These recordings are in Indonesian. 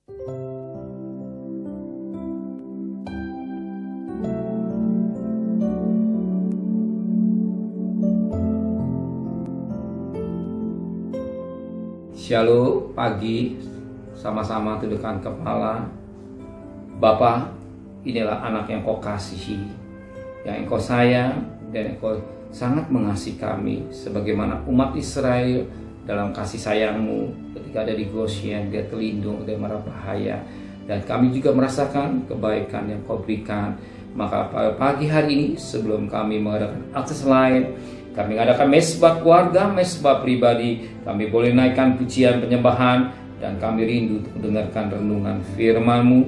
Shalom, pagi, sama-sama tundukkan kepala. Bapa, inilah anak yang kau kasihi, yang engkau sayang, dan engkau sangat mengasihi kami, sebagaimana umat Israel dalam kasih sayangmu ketika ada di Goshen, dia terlindung dari mara bahaya, dan kami juga merasakan kebaikan yang kau berikan. Maka pada pagi hari ini, sebelum kami mengadakan akses lain, kami mengadakan mesbah keluarga, mesbah pribadi, kami boleh naikkan pujian penyembahan, dan kami rindu untuk mendengarkan renungan firman-Mu.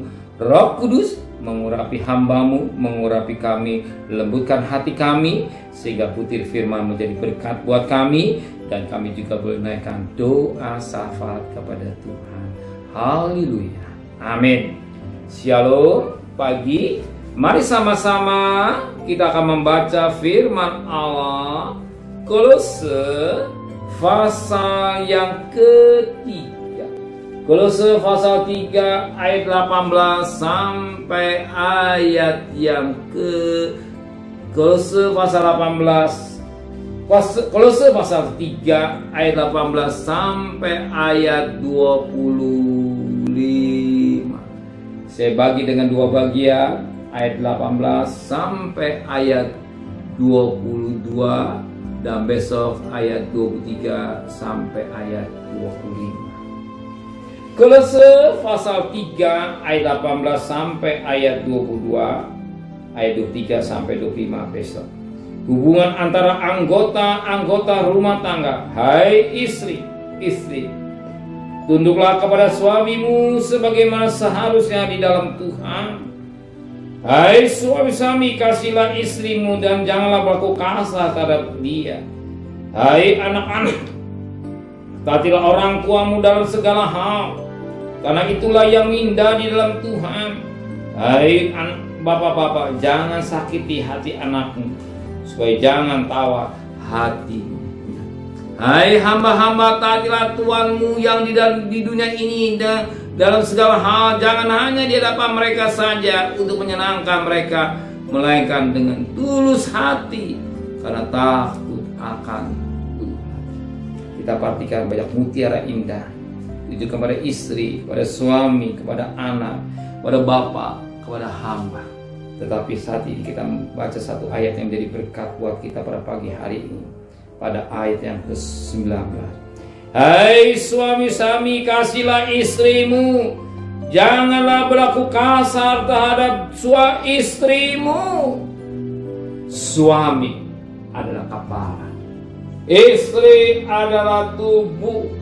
Roh Kudus mengurapi hamba-Mu, mengurapi kami, lembutkan hati kami, sehingga butir firman menjadi berkat buat kami, dan kami juga boleh naikkan doa syafaat kepada Tuhan. Haleluya. Amin. Shalom, pagi. Mari sama-sama kita akan membaca firman Allah, Kolose pasal yang ketiga. Kolose pasal 3 ayat 18 sampai ayat yang Kolose pasal 18. Kolose pasal 3 ayat 18 sampai ayat 25. Saya bagi dengan dua bagian, ayat 18 sampai ayat 22, dan besok ayat 23 sampai ayat 25. Kolose pasal 3 ayat 18 sampai ayat 22, ayat 23 sampai 25 besok. Hubungan antara anggota rumah tangga. Hai istri, tunduklah kepada suamimu sebagaimana seharusnya di dalam Tuhan. Hai suami-suami, kasihlah istrimu dan janganlah berlaku kasar terhadap dia. Hai anak-anak, taatilah orang tuamu dalam segala hal, karena itulah yang indah di dalam Tuhan. Hai bapak-bapak, jangan sakiti hati anakmu, supaya jangan tawar hatimu. Hai hamba-hamba, taatilah Tuhanmu yang di dunia ini dalam segala hal. Jangan hanya di hadapan mereka saja untuk menyenangkan mereka, melainkan dengan tulus hati, karena takut akan Tuhan. Kita perhatikan banyak mutiara indah itu kepada istri, kepada suami, kepada anak, kepada bapak, kepada hamba. Tetapi saat ini kita membaca satu ayat yang menjadi berkat buat kita pada pagi hari ini, pada ayat yang ke-19. Hai suami-suami, kasihlah istrimu, janganlah berlaku kasar terhadap istrimu. Suami adalah kepala, istri adalah tubuh.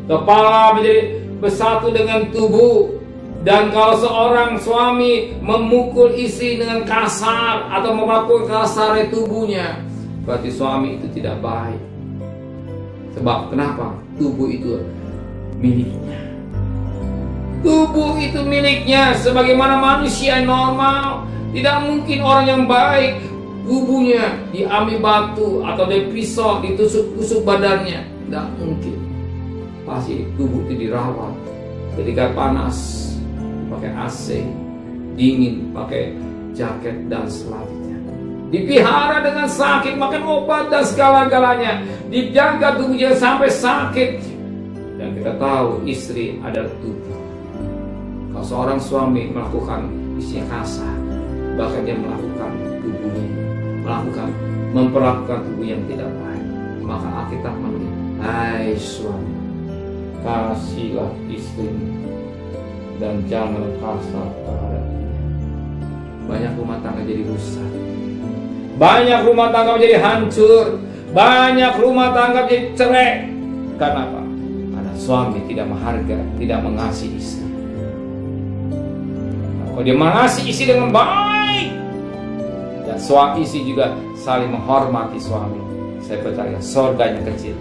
Kepala menjadi bersatu dengan tubuh. Dan kalau seorang suami memukul istri dengan kasar atau memukul kasar tubuhnya, berarti suami itu tidak baik. Sebab kenapa? Tubuh itu miliknya. Tubuh itu miliknya. Sebagaimana manusia normal, tidak mungkin orang yang baik tubuhnya diambil batu atau dari pisau ditusuk-tusuk badannya. Tidak mungkin. Pasti tubuh itu dirawat. Ketika panas pakai AC, dingin pakai jaket dan selanjutnya. Dipelihara dengan sakit, makan obat dan segala-galanya. Dijaga tubuhnya sampai sakit. Dan kita tahu istri adalah tubuh. Kalau seorang suami melakukan istrinya kasar, bahkan dia melakukan tubuhnya, memperlakukan tubuh yang tidak baik, maka Alkitab menulis, hai suami, kasihlah istrimu dan jangan kasar terhadap dia. Banyak rumah tangga jadi rusak. Banyak rumah tangga menjadi hancur. Banyak rumah tangga menjadi cerai. Karena apa? Karena suami tidak menghargai, tidak mengasihi istri. Kalau dia mengasihi istri dengan baik, dan suami istri juga saling menghormati suami, saya percaya surga yang kecil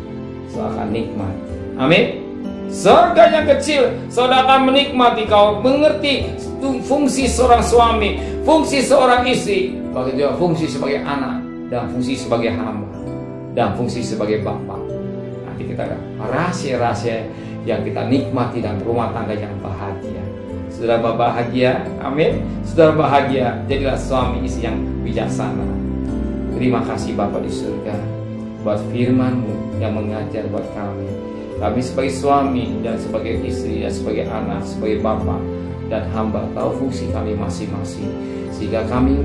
akan nikmat. Amin. Surga yang kecil, saudara akan menikmati. Kau mengerti fungsi seorang suami, fungsi seorang istri, begitu juga fungsi sebagai anak, dan fungsi sebagai hamba, dan fungsi sebagai bapak. Nanti kita rahasia-rahasia yang kita nikmati dan rumah tangga yang bahagia. Saudara bahagia, amin. Saudara bahagia, jadilah suami istri yang bijaksana. Terima kasih Bapa di surga buat firman-Mu yang mengajar buat kami. Kami sebagai suami dan sebagai istri dan sebagai anak, sebagai bapa dan hamba tahu fungsi kami masing-masing, sehingga kami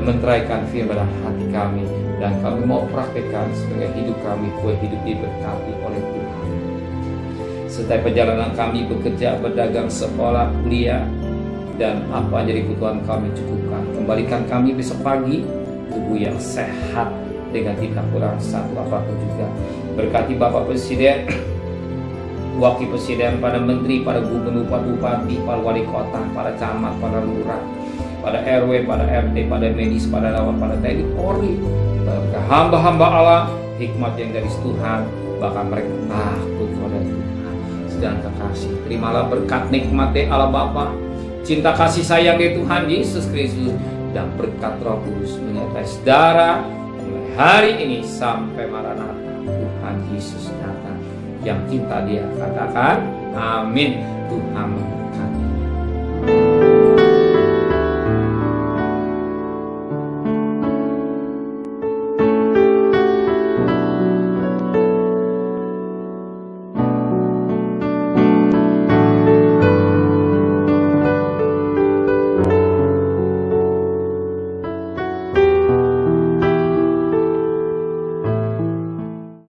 menteraikan firman dalam hati kami, dan kami mau praktekkan sebagai hidup kami, hidup diberkati oleh Tuhan. Setiap perjalanan kami bekerja, berdagang, sekolah, kuliah, dan apa jadi kebutuhan kami cukupkan. Kembalikan kami besok pagi tubuh yang sehat dengan tidak kurang satu apapun juga. Berkati Bapak Presiden, Wakil Presiden, para menteri, para gubernur, para bupati, para wali kota, para camat, para lurah, pada RW, pada RT, pada medis, pada lawan, pada TNI, Polri, hamba-hamba Allah, hikmat yang dari Tuhan, bahkan mereka takut kepada Tuhan sedang kekasih. Terimalah berkat nikmat Allah Bapa, cinta kasih sayang dari Tuhan Yesus Kristus, dan berkat Roh Kudus menyertai saudara mulai hari ini sampai Maranatha Tuhan Yesus datang. Yang cinta Dia katakan amin. Tuhan memberkati.